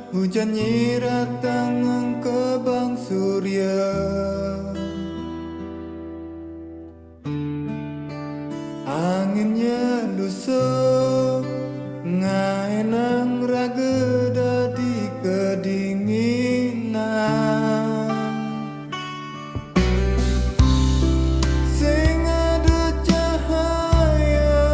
Hujan nyirat tangan ke bang surya, anginnya lusuk ngaenang rageda di kedinginan. Sing ada cahaya,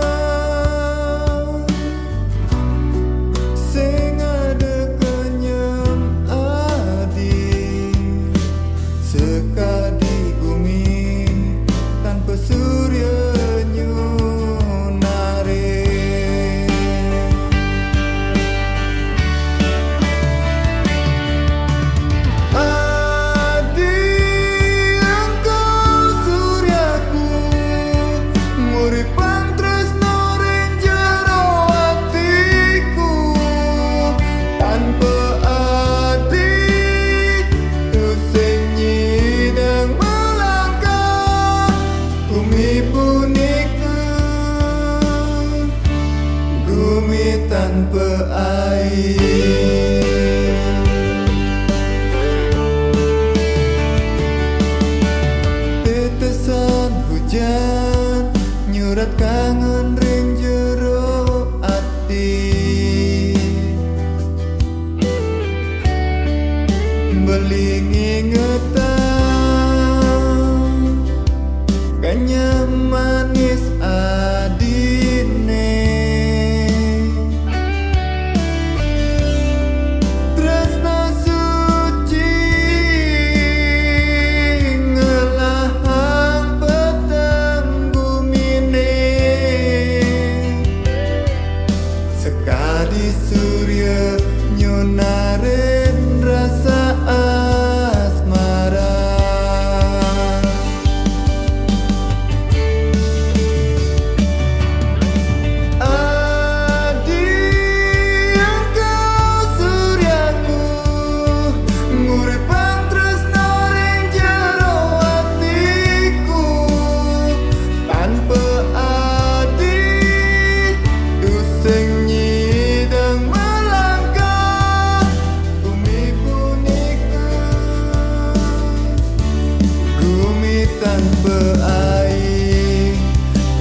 sing ada kenyam adi, sekadi bumi tanpa surya nyunare. Adi engkau suryaku, nguripang tresno ring jero atiku. Tanpa adi tusing nyidang melangkah bumi punika, bumi tanpa air. Tetesan hujan nyurat kangen ring jero ati, beling ingetan kanya manis adine. Tresna suci ngelahang petang bumine, sekadi surya nyunaren rasa asmara. Adi engkau suryaku, nguripang tresno ring jero atiku. Tanpa adi tusing nyidang melangkah bumi punika, bumi tanpa air.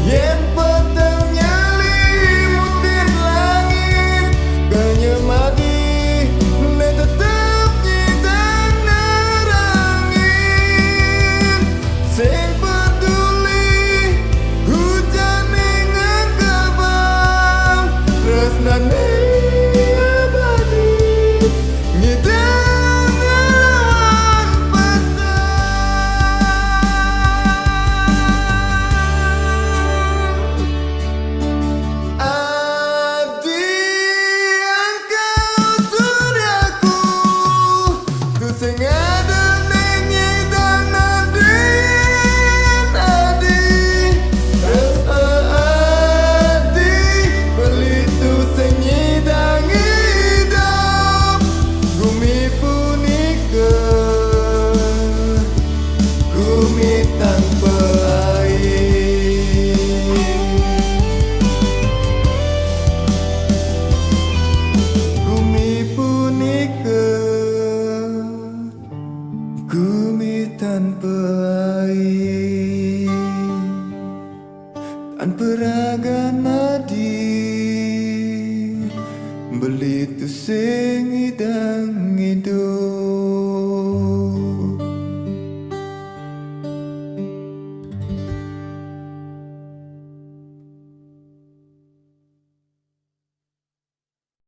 Yen peteng nyelimutin langit, kenyemadi le tetep nyidang nerangin. Sing peduli hujan ingen kebang, tresnane abadi nyidang ngelawan petang. Adi engkau suryaku, ku sing ada ning nyidang nadin adi. Rasa adi belitu sing nyidang hidup bumi punika, bumi tanpa air. Bumi punika, bumi tanpa air. Tanpa raga nadi, belitu sing